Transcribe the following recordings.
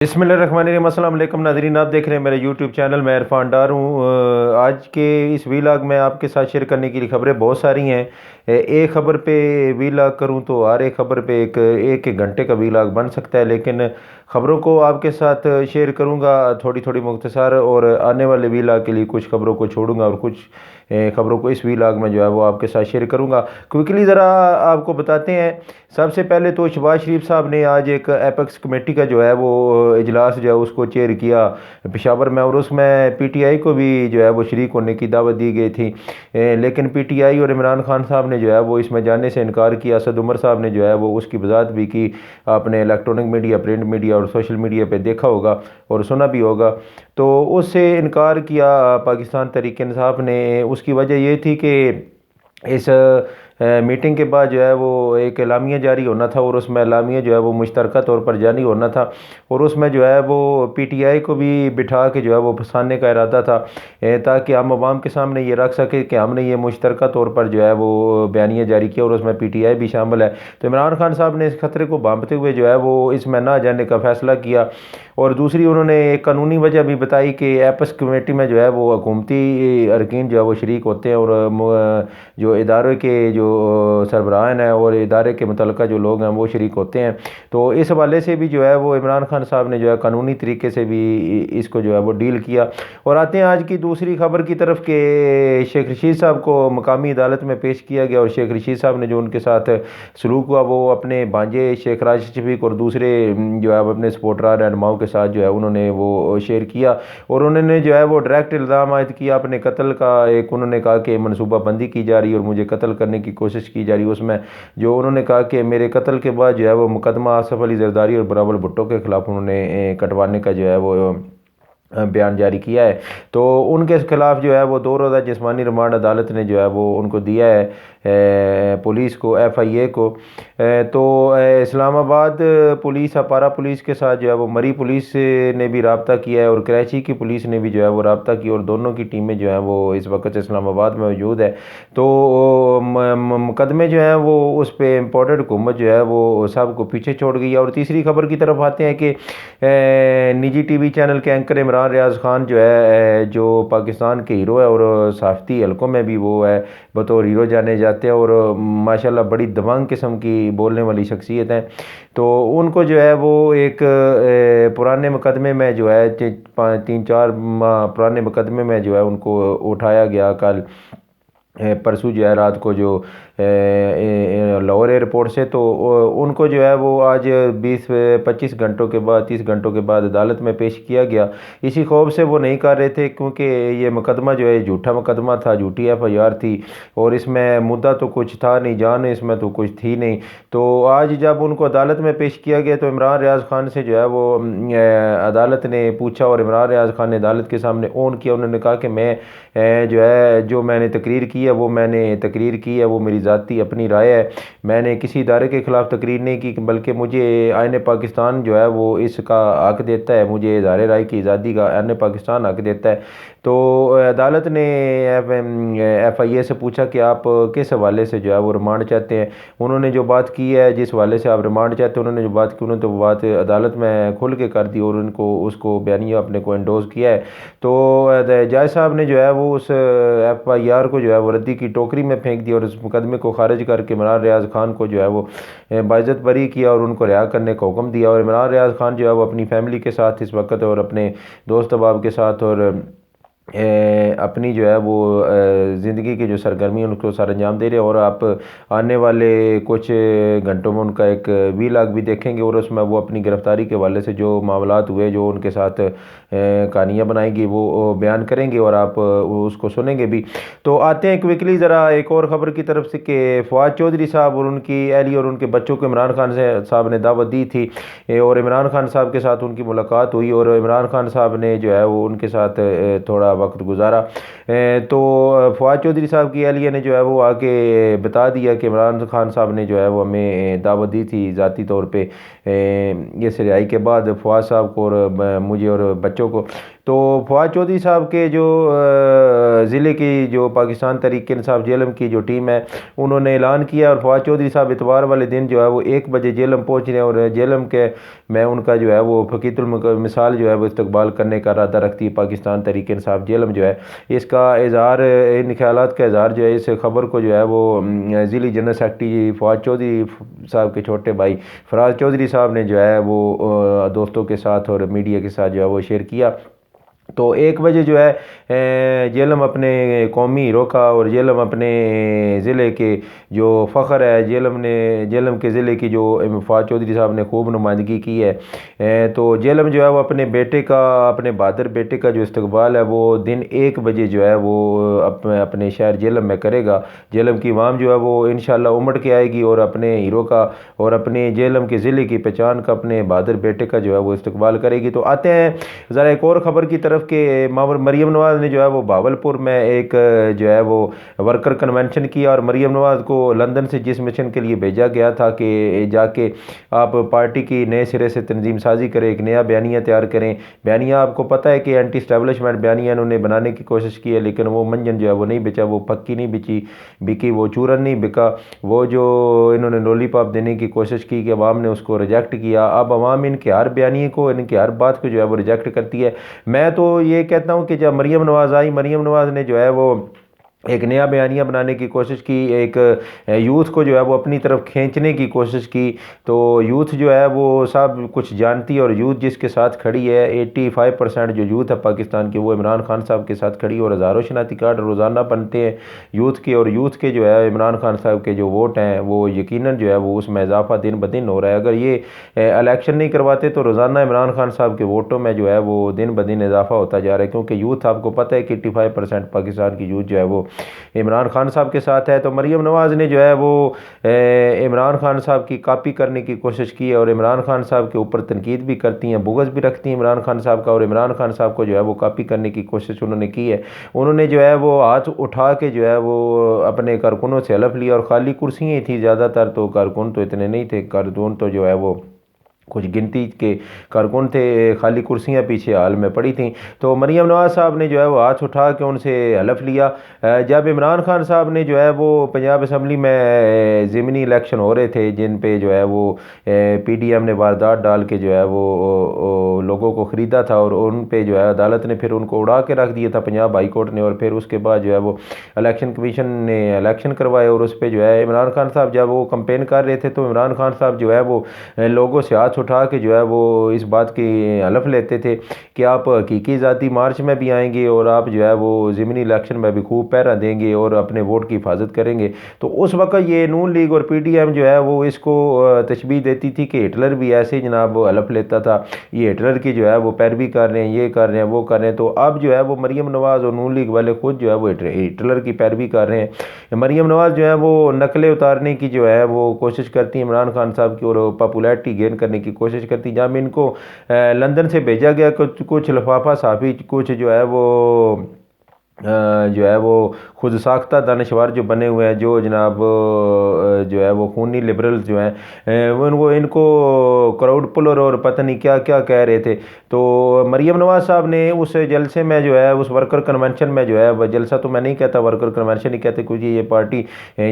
बिस्मिल्लाहिर्रहमानिर्रहीम। अस्सलाम वालेकुम नाज़रीन, आप देख रहे हैं मेरे यूट्यूब चैनल। मैं इरफान डार हूँ। आज के इस वीलॉग में आपके साथ शेयर करने के लिए खबरें बहुत सारी हैं। एक खबर पे वीलॉग करूँ तो हर एक खबर पे एक एक एक घंटे का वीलॉग बन सकता है, लेकिन ख़बरों को आपके साथ शेयर करूँगा थोड़ी थोड़ी मुख्तसर, और आने वाले वीलॉग के लिए कुछ खबरों को छोड़ूंगा और कुछ खबरों को इस वीलॉग में जो है वो आपके साथ शेयर करूँगा। क्विकली ज़रा आपको बताते हैं। सबसे पहले तो शहबाज शरीफ साहब ने आज एक एपेक्स कमेटी का जो है वो इजलास जो है उसको चेयर किया पेशावर में, और उसमें पीटीआई को भी जो है वो शरीक होने की दावत दी गई थी। लेकिन पीटीआई और इमरान खान साहब ने जो है वो इसमें जाने से इनकार किया। असद उमर साहब ने जो है वो उसकी वजाहत भी की। आपने इलेक्ट्रॉनिक मीडिया, प्रिंट मीडिया और सोशल मीडिया पे देखा होगा और सुना भी होगा। तो उससे इनकार किया पाकिस्तान तहरीक इंसाफ ने। उसकी वजह ये थी कि इस मीटिंग के बाद जो है वो एक एलामिया जारी होना था, और उसमें एलामिया जो है वो मुश्तरका तौर पर जारी होना था, और उसमें जो है वो पीटीआई को भी बिठा के जो है वो फंसाने का इरादा था, ताकि आम आवाम के सामने ये रख सके कि हमने ये मुश्तरका तौर पर जो है वो बयानिया जारी किया और उसमें पीटीआई भी शामिल है। तो इमरान खान साहब ने इस खतरे को भांपते हुए जो है वो इसमें ना जाने का फ़ैसला किया। और दूसरी उन्होंने एक कानूनी वजह भी बताई कि एपस कमेटी में जो है वो हुकूमती अरकान जो है वो शरीक होते हैं, और जो इदारे के जो सरबराहान हैं और इदारे के मुतल्लिका जो लोग हैं वो शरीक होते हैं। तो इस हवाले से भी जो है वो इमरान खान साहब ने जो है कानूनी तरीके से भी इसको जो है वो डील किया। और आते हैं आज की दूसरी खबर की तरफ कि शेख रशीद साहब को मकामी अदालत में पेश किया गया, और शेख रशीद साहब ने जो उनके साथ सलूक हुआ वो अपने भांजे शेख राशिद शफीक और दूसरे जो है अपने सपोर्टर रहनुमाओं के साथ जो है उन्होंने वो शेयर किया। और उन्होंने जो है वो डायरेक्ट इल्ज़ाम आयद किया अपने कत्ल का। एक उन्होंने कहा कि मनसूबाबंदी की जा रही है और मुझे कत्ल करने की कोशिश की जा रही है। उसमें जो उन्होंने कहा कि मेरे कत्ल के बाद जो है वो मुकदमा आसफ अली जरदारी और बिलावल भुट्टो के खिलाफ उन्होंने कटवाने का जो है वो बयान जारी किया है। तो उनके खिलाफ जो है वो 2 रोज़ा जिस्मानी रिमांड अदालत ने जो है वो उनको दिया है, पुलिस को, एफआईए को। तो इस्लामाबाद पुलिस, अपारा पुलिस के साथ जो है वो मरी पुलिस ने भी रब्ता किया है, और कराची की पुलिस ने भी जो है वो रब्ता किया, और दोनों की टीमें जो हैं वो इस वक्त इस्लामाबाद में मौजूद है। तो मुकदमे जो हैं वो उस पर इम्पोर्टेड हुकूमत जो है वो सब को पीछे छोड़ गई है। और तीसरी खबर की तरफ आते हैं कि निजी टीवी चैनल के एंकर इमरान रियाज खान जो है जो पाकिस्तान के हीरो है, और सहाफ़ती हलकों में भी वो है बतौर हीरो जाने जाते हैं, और माशाल्लाह बड़ी दबंग किस्म की बोलने वाली शख्सियत हैं। तो उनको जो है वो एक पुराने मुकदमे में जो है 3-4 माह पुराने मुकदमे में जो है उनको उठाया गया। कल परसों जो है रात को जो लाहौर एयरपोर्ट से, तो उनको जो है वो आज 20-25 घंटों के बाद, 30 घंटों के बाद अदालत में पेश किया गया। इसी खौफ से वो नहीं कर रहे थे, क्योंकि ये मुकदमा जो है झूठा मुकदमा था, झूठी एफआईआर थी, और इसमें मुद्दा तो कुछ था नहीं, जान इसमें तो कुछ थी नहीं। तो आज जब उनको अदालत में पेश किया गया तो इमरान रियाज खान से जो है वो अदालत ने पूछा, और इमरान रियाज खान ने अदालत के सामने ओन किया। उन्होंने कहा कि मैं जो है जो मैंने तकरीर की है वो मैंने तकरीर की है, वो मेरी ज़ाती अपनी राय है, मैंने किसी इदारे के ख़िलाफ़ तकरीर नहीं की, बल्कि मुझे आईन पाकिस्तान जो है वो इसका हक़ देता है, मुझे इज़हार राय की आज़ादी का आईन पाकिस्तान हक़ देता है। तो अदालत ने एफआईए से पूछा कि आप किस हवाले से जो है वो रिमांड चाहते हैं। उन्होंने जो बात की है, जिस हवाले से आप रिमांड चाहते हैं, उन्होंने जो बात की उन्होंने तो बात अदालत में खुल के कर दी, और उनको उसको बयानिया अपने को एंडोज़ किया है। तो जज साहब ने जो है वो उस एफआईआर को जो है वो रद्दी की टोकरी में फेंक दिया, और उस मुकदमे को खारिज करके इमरान रियाज खान को जो है वो बाइज्जत बरी किया और उनको रिहा करने का हुक्म दिया। और इमरान रियाज खान जो है वो अपनी फैमिली के साथ इस वक्त, और अपने दोस्त अहबाब के साथ, और अपनी जो है वो ज़िंदगी की जो सरगर्मी उनको सर अंजाम दे रहे हैं। और आप आने वाले कुछ घंटों में उनका एक वीलॉग भी देखेंगे, और उसमें वो अपनी गिरफ़्तारी के हवाले से जो मामलात हुए, जो उनके साथ कहानियाँ बनाएंगी, वो बयान करेंगे, और आप उसको सुनेंगे भी। तो आते हैं क्विकली ज़रा एक और ख़बर की तरफ से कि फवाद चौधरी साहब और उनकी अहली और उनके बच्चों को इमरान खान साहब ने दावत दी थी, और इमरान खान साहब के साथ उनकी मुलाकात हुई, और इमरान खान साहब ने जो है वो उनके साथ थोड़ा वक्त गुजारा। तो फवाद चौधरी साहब की अहलिया ने जो है वो आके बता दिया कि इमरान खान साहब ने जो है वो हमें दावत दी थी ज़ाती तौर पे इस रिहाई के बाद, फवाद साहब को और मुझे और बच्चों को। تو فواد چودھری صاحب کے جو ضلع کی جو پاکستان تحریک انصاف جہلم کی جو ٹیم ہے انہوں نے اعلان کیا، اور فواد چودھری صاحب اتوار والے دن جو ہے وہ 1 بجے جہلم پہنچ رہے ہیں، اور جہلم کے میں ان کا جو ہے وہ فقیت المثال جو ہے وہ استقبال کرنے کا ارادہ رکھتی ہے پاکستان تحریک انصاف جہلم جو ہے۔ اس کا اظہار، ان خیالات کا اظہار جو ہے اس خبر کو جو ہے وہ ضلعی جنرل سیکرٹری فواد چودھری صاحب کے چھوٹے بھائی فراز چودھری صاحب نے جو ہے وہ دوستوں کے ساتھ اور میڈیا کے ساتھ جو ہے وہ شیئر کیا۔ تو 1 بجے جو ہے جہلم اپنے قومی ہیرو کا اور جہلم اپنے ضلع کے جو فخر ہے، جہلم کے ضلع کی جو فواد چودھری صاحب نے خوب نمائندگی کی ہے، تو جہلم جو ہے وہ اپنے بیٹے کا، اپنے بہادر بیٹے کا جو استقبال ہے وہ دن 1 بجے جو ہے وہ اپنے شہر جہلم میں کرے گا۔ جہلم کی عوام جو ہے وہ انشاءاللہ امڑ کے آئے گی اور اپنے ہیرو کا اور اپنے جہلم کے ضلع کی پہچان کا، اپنے بہادر بیٹے کا جو ہے وہ استقبال کرے گی۔ تو آتے ہیں ذرا ایک اور خبر کی طرف کہ مریم نواز نے جو ہے وہ بہاولپور میں ایک جو ہے وہ ورکر کنونشن کیا، اور مریم نواز کو لندن سے جس مشن کے لیے بھیجا گیا تھا کہ جا کے آپ پارٹی کی نئے سرے سے تنظیم سازی کریں، ایک نیا بیانیہ تیار کریں۔ بیانیہ آپ کو پتہ ہے کہ اینٹی اسٹیبلشمنٹ بیانیہ انہوں نے بنانے کی کوشش کی ہے، لیکن وہ منجن جو ہے وہ نہیں بچا، وہ پکی نہیں بکی، وہ چورن نہیں بکا، وہ جو انہوں نے لولی پاپ دینے کی کوشش کی کہ عوام نے اس کو ریجیکٹ کیا۔ اب عوام ان کے ہر بیانیے کو، ان کے ہر بات کو جو ہے وہ ریجیکٹ کرتی ہے۔ میں تو یہ کہتا ہوں کہ جب مریم نواز آئی، مریم نواز نے جو ہے وہ ایک نیا بیانیہ بنانے کی کوشش کی، ایک یوتھ کو جو ہے وہ اپنی طرف کھینچنے کی کوشش کی۔ تو یوتھ جو ہے وہ سب کچھ جانتی ہے، اور یوتھ جس کے ساتھ کھڑی ہے، 85% جو یوتھ ہے پاکستان کی وہ عمران خان صاحب کے ساتھ کھڑی ہے، اور ہزاروں شناختی کارڈ روزانہ بنتے ہیں یوتھ کے، اور یوتھ کے جو ہے عمران خان صاحب کے جو ووٹ ہیں وہ یقیناً جو ہے وہ اس میں اضافہ دن بدن ہو رہا ہے۔ اگر یہ الیکشن نہیں کرواتے تو روزانہ عمران خان صاحب کے ووٹوں میں جو ہے وہ دن بدن اضافہ ہوتا جا رہا ہے، کیونکہ یوتھ آپ کو پتہ ہے کہ 85% پاکستان کی یوتھ جو ہے وہ عمران خان صاحب کے ساتھ ہے۔ تو مریم نواز نے جو ہے وہ عمران خان صاحب کی کاپی کرنے کی کوشش کی ہے، اور عمران خان صاحب کے اوپر تنقید بھی کرتی ہیں، بغض بھی رکھتی ہیں عمران خان صاحب کا، اور عمران خان صاحب کو جو ہے وہ کاپی کرنے کی کوشش انہوں نے کی ہے۔ انہوں نے جو ہے وہ ہاتھ اٹھا کے جو ہے وہ اپنے کارکنوں سے حلف لیا، اور خالی کرسیاں ہی تھیں زیادہ تر، تو کارکن تو اتنے نہیں تھے، کارکن تو جو ہے وہ کچھ گنتی کے کارکن تھے، خالی کرسیاں پیچھے حال میں پڑی تھیں۔ تو مریم نواز صاحب نے جو ہے وہ ہاتھ اٹھا کے ان سے حلف لیا۔ جب عمران خان صاحب نے جو ہے وہ پنجاب اسمبلی میں ضمنی الیکشن ہو رہے تھے، جن پہ جو ہے وہ پی ڈی ایم نے واردات ڈال کے جو ہے وہ لوگوں کو خریدا تھا، اور ان پہ جو ہے عدالت نے پھر ان کو اڑا کے رکھ دیا تھا، پنجاب ہائی کورٹ نے، اور پھر اس کے بعد جو ہے وہ الیکشن کمیشن نے الیکشن کروائے، اور اس پہ جو ہے عمران خان صاحب جب وہ کمپین کر رہے تھے تو عمران خان صاحب جو ہے وہ لوگوں سے ہاتھ اٹھا کے جو ہے وہ اس بات کی حلف لیتے تھے کہ آپ حقیقی ذاتی مارچ میں بھی آئیں گے، اور آپ جو ہے وہ ضمنی الیکشن میں بھی خوب پہرا دیں گے اور اپنے ووٹ کی حفاظت کریں گے۔ تو اس وقت یہ نون لیگ اور پی ڈی ایم جو ہے وہ اس کو تشبیہ دیتی تھی کہ ہٹلر بھی ایسے جناب حلف لیتا تھا، یہ ہٹلر کی جو ہے وہ پیروی کر رہے ہیں، یہ کر رہے ہیں، وہ کر رہے ہیں۔ تو اب جو ہے وہ مریم نواز اور نون لیگ والے خود جو ہے وہ ہٹلر کی پیروی کر رہے ہیں۔ مریم نواز جو ہے وہ نقلیں اتارنے کی جو ہے وہ کوشش کرتی ہیں عمران خان صاحب کی، اور پاپولیرٹی گین کرنے کی کوشش کرتی۔ جب ان کو لندن سے بھیجا گیا کچھ لفافہ صحافی، کچھ جو ہے وہ خود ساختہ دانشور جو بنے ہوئے ہیں، جو جناب جو ہے وہ خونی لبرل جو ہیں، ان کو کراؤڈ پلر اور پتہ نہیں کیا کیا کہہ رہے تھے۔ تو مریم نواز صاحب نے اس جلسے میں جو ہے اس ورکر کنونشن میں جو ہے، جلسہ تو میں نہیں کہتا، ورکر کنونشن ہی کہتے، کیونکہ یہ پارٹی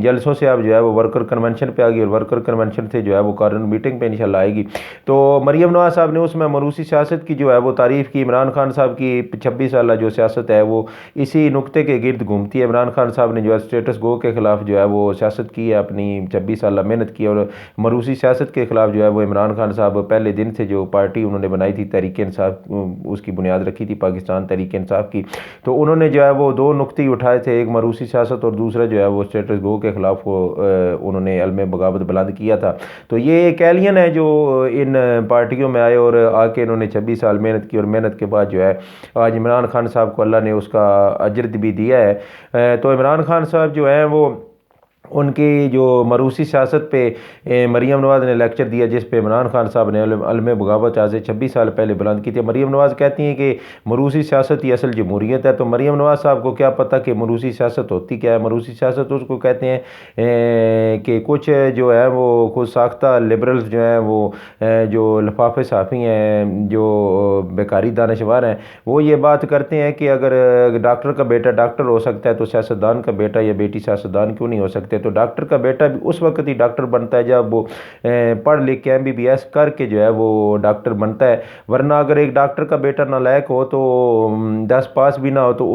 جلسوں سے اب جو ہے وہ ورکر کنونشن پہ آ گئی، اور ورکر کنونشن سے جو ہے وہ کارن میٹنگ پہ انشاءاللہ آئے گی۔ تو مریم نواز صاحب نے اس میں موروثی سیاست کی جو ہے وہ تعریف کی۔ عمران خان صاحب کی 26 سالہ جو سیاست ہے وہ اسی نقطے کے گرد گھومتی ہے۔ عمران خان صاحب نے جو ہے اسٹیٹس گو کے خلاف جو ہے وہ سیاست کی ہے، اپنی 26 سالہ محنت کی، اور موروثی سیاست کے خلاف جو ہے وہ عمران خان صاحب پہلے دن سے جو پارٹی انہوں نے بنائی تھی تحریک انصاف، اس کی بنیاد رکھی تھی پاکستان تحریک انصاف کی، تو انہوں نے جو ہے وہ 2 نقطے اٹھائے تھے، ایک موروثی سیاست اور دوسرا جو ہے وہ اسٹیٹس گو کے خلاف انہوں نے علم بغاوت بلند کیا تھا۔ تو یہ ایک ایلین ہے جو ان پارٹیوں میں آئے اور آ کے انہوں نے 26 سال محنت کی، اور محنت کے بعد جو ہے آج عمران خان صاحب کو اللہ نے اس کا اجر بھی دیا ہے۔ تو عمران خان صاحب جو ہیں وہ उनकी जो मरूसी सियासत पे मरीम नवाज़ ने लेक्चर दिया, जिस पे इमरान खान साहब ने अलम बगावत आज से 26 साल पहले बुलंद की थी। मरीम नवाज़ कहती हैं कि मरूसी सियासत ही असल जमहूरियत है। तो मरीम नवाज़ साहब को क्या पता कि मरूसी सियासत होती क्या है। मरूसी सियासत उसको कहते हैं कि कुछ जो है वो खुद साख्ता लिबरल्स जो हैं वो जो लफाफे साफ़ी हैं, जो बेकारी दानशवर हैं, वो ये बात करते हैं कि अगर डॉक्टर का बेटा डॉक्टर हो सकता है तो सियासतदान का बेटा या बेटी सियासतदान क्यों नहीं हो सकते। तो डॉक्टर का बेटा भी उस वक्त ही डॉक्टर बनता है जब वो पढ़ लिख के MBBS करके जो है वो डॉक्टर बनता है। वरना अगर एक डॉक्टर का बेटा नालायक हो तो 10 पास भी ना हो तो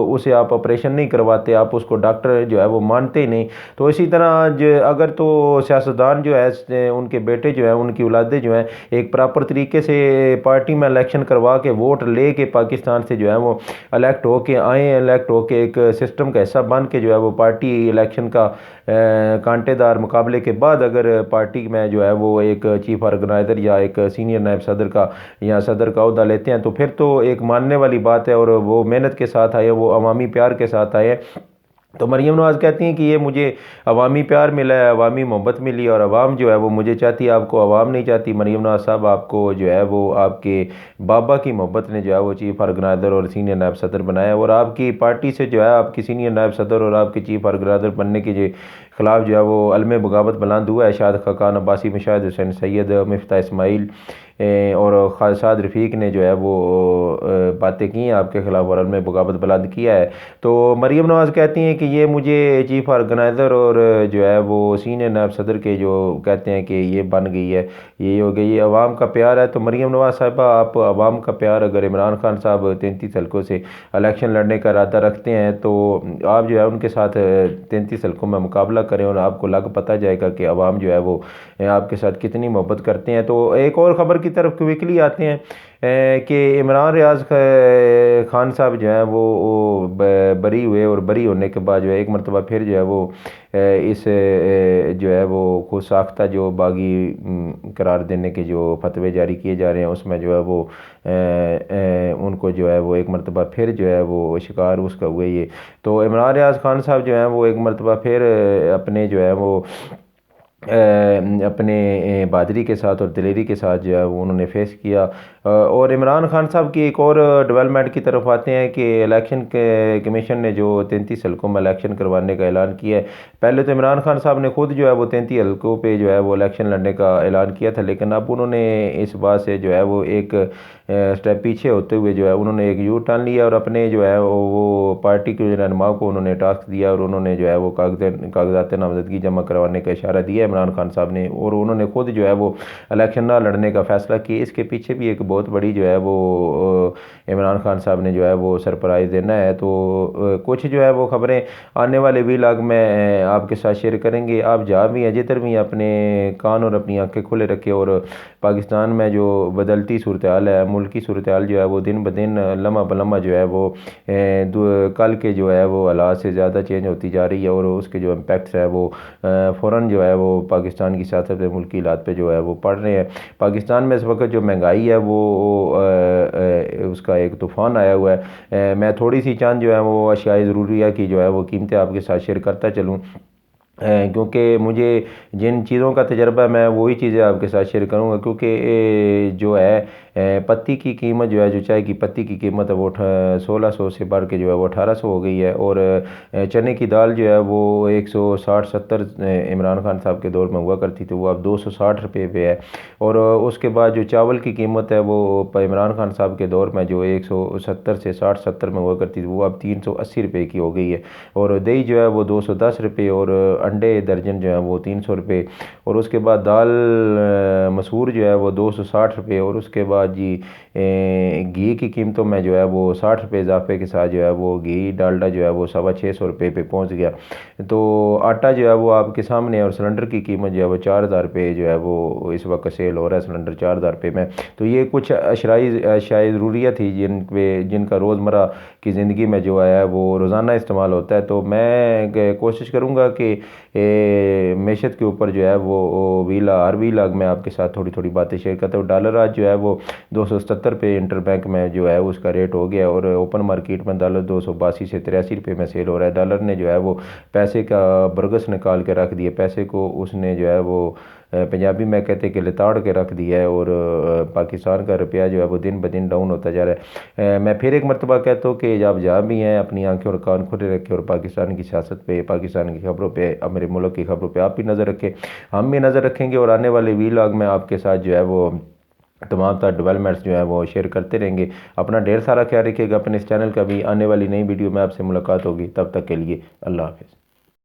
उसे आप ऑपरेशन नहीं करवाते, आप उसको डॉक्टर जो है वो मानते ही नहीं। तो इसी तरह अगर तो सियासतदान जो है उनके बेटे जो हैं, उनकी औलादें जो हैं, एक प्रॉपर तरीके से पार्टी में इलेक्शन करवा के वोट ले के पाकिस्तान से जो है वो इलेक्ट हो के आए, इलेक्ट हो के एक सिस्टम का हिस्सा बन के जो है वो पार्टी इलेक्शन का कांटेदार मुकाबले के बाद अगर पार्टी में जो है वो एक चीफ ऑर्गेनाइज़र या एक सीनियर नायब सदर का या सदर का अहदा लेते हैं तो फिर तो एक मानने वाली बात है। और वो मेहनत के साथ आए, वो अवामी प्यार के साथ आए। तो मरीम नवाज़ कहती हैं कि ये मुझे अवामी प्यार मिला है, अवामी मोहब्बत मिली, और अवाम जो है वो मुझे चाहती है, आपको अवाम नहीं चाहती। मरीम नवाज़ साहब, आपको जो है वो आपके बाबा की मोहब्बत ने जो है वो चीफ ऑर्गेनाइज़र और सीनियर नायब सदर बनाया, और आपकी पार्टी से जो है आपकी सीनियर नायब सदर और आपके चीफ ऑर्गेनाइज़र बनने के जो खिलाफ जो है वो अलम बगावत बुलंद हुआ है। शाद खाकान अब्बासी, मुशाहिद हुसैन सैयद, मिफ्ता इस्माइल और खालिद रफ़ीक ने जो है वो बातें की हैं आपके ख़िलाफ़ और अलम बगावत बुलंद किया है। तो मरीम नवाज़ कहती हैं कि ये मुझे चीफ ऑर्गेनाइज़र और जो है वो सीनियर नायब सदर के जो कहते हैं कि ये बन गई है, ये हो गई, ये अवाम का प्यार है। तो मरीम नवाज़ साहिबा, आप अवाम का प्यार, अगर इमरान खान साहब 33 हल्कों से इलेक्शन लड़ने का इरादा रखते हैं तो आप जो है उनके साथ 33 हल्कों में मुकाबला करें और आपको लग पता जाएगा कि अवाम जो है वो आपके साथ कितनी मोहब्बत करते हैं। तो एक और ख़बर की तरफ क्विकली आते हैं कि इमरान रियाज खान साहब जो हैं वो बरी हुए, और बरी होने के बाद जो है एक मरतबा फिर जो है वो इस जो है वो खुद साख्ता जो बागी करार देने के जो फतवे जारी किए जा रहे हैं उसमें जो है वो उनको जो है वो एक मरतबा फिर जो है वो शिकार उसका हुए ये। तो इमरान रियाज खान साहब जो हैं वो एक मरतबा फिर अपने जो है वो अपने बहादुरी के साथ और दिलेरी के साथ जो है वो उन्होंने फेस किया। और इमरान खान साहब की एक और डेवलपमेंट की तरफ आते हैं कि इलेक्शन के कमीशन ने जो 33 हल्कों में इलेक्शन करवाने का ऐलान किया है। पहले तो इमरान खान साहब ने खुद जो है वो 33 हल्कों पे जो है वो इलेक्शन लड़ने का ऐलान किया था, लेकिन अब उन्होंने इस बात से जो है वो एक स्टेप पीछे होते हुए जो है उन्होंने एक यू टर्न लिया और अपने जो है वो पार्टी के रहनुमाओं को उन्होंने टास्क दिया और उन्होंने जो है वो कागजात नामजदगी जमा करवाने का इशारा दिया इमरान खान साहब ने, और उन्होंने खुद जो है वो इलेक्शन ना लड़ने का फैसला किया। इसके पीछे भी एक बहुत बड़ी जो है वो इमरान खान साहब ने जो है वो सरप्राइज़ देना है। तो कुछ जो है वो ख़बरें आने वाले व्लॉग में आपके साथ शेयर करेंगे। आप जहाँ भी हैं, जिधर भी अपने कान और अपनी आंखें खुले रखें, और पाकिस्तान में जो बदलती सूरत हाल है, मुल्क की सूरत हाल जो है वो दिन ब दिन लम्हा ब लम्हा जो है वो कल के जो है वो हालात से ज़्यादा चेंज होती जा रही है, और उसके जो इम्पैक्ट्स है वो फ़ौरन जो है वो पाकिस्तान की सियासत पे, मुल्क की हालात पे जो है वो पड़ रहे हैं। पाकिस्तान में इस वक्त जो महंगाई है वो उसका एक तूफ़ान आया हुआ है। मैं थोड़ी सी चंद जो है वो अशियाए ज़रूरिया की जो है वो कीमतें आपके साथ शेयर करता चलूँ, क्योंकि मुझे जिन चीज़ों का तजर्बा है मैं वही चीज़ें आपके साथ शेयर करूँगा। क्योंकि जो है पत्ती की कीमत जो है, जो चाय की पत्ती की कीमत है वो 1600 से बढ़ के जो है वो 1800 हो गई है, और चने की दाल जो है वो 160-70 इमरान खान साहब के दौर में हुआ करती थी, वो अब 260 रुपये पे है। और उसके बाद जो चावल की कीमत है वो इमरान खान साहब के दौर में जो 170 से 60-70 में हुआ करती थी वो अब 380 रुपये की हो गई है। और दही जो है वो 210 रुपये, और अंडे दर्जन जो है वो 300 रुपये, और उसके बाद दाल मसूर जो है वो 260 रुपये, और उसके बाद जी घी की कीमतों में जो है वो 60 रुपये इजाफे के साथ जो है वो घी डालडा जो है वो 650 रुपये पे पहुंच गया। तो आटा जो है वो आपके सामने है, और सिलेंडर की कीमत जो है वो 4000 रुपये जो है वो इस वक्त सेल हो रहा है सिलेंडर 4000 रुपये में। तो ये कुछ अशियाए ज़रूरियत थी जिनका रोज़मर्रा की ज़िंदगी में जो है वो रोज़ाना इस्तेमाल होता है। तो मैं कोशिश करूँगा कि मैशत के ऊपर जो है वो हर व्लॉग में आपके साथ थोड़ी थोड़ी बातें शेयर करता हूँ। डॉलर आज जो है वो 270 272 پہ انٹر بینک میں جو ہے اس کا ریٹ ہو گیا، اور اوپن مارکیٹ میں ڈالر 282 سے 83 روپے میں سیل ہو رہا ہے۔ ڈالر نے جو ہے وہ پیسے کا برگس نکال کے رکھ دیا، پیسے کو اس نے جو ہے وہ پنجابی میں کہتے کہ لتاڑ کے رکھ دیا ہے، اور پاکستان کا روپیہ جو ہے وہ دن بدن ڈاؤن ہوتا جا رہا ہے۔ میں پھر ایک مرتبہ کہتا ہوں کہ آپ جہاں بھی ہیں اپنی آنکھیں اور کان کھلے رکھیں، اور پاکستان کی سیاست پہ، پاکستان کی خبروں پہ، میرے ملک کی خبروں پہ آپ بھی نظر رکھیں، ہم بھی نظر رکھیں گے، اور آنے والے ویلاگ میں آپ کے ساتھ جو ہے وہ تمام تر ڈیولپمنٹس جو ہیں وہ شیئر کرتے رہیں گے۔ اپنا ڈھیر سارا خیال رکھیے گا، اپنے اس چینل کا بھی آنے والی نئی ویڈیو میں آپ سے ملاقات ہوگی، تب تک کے لیے اللہ حافظ۔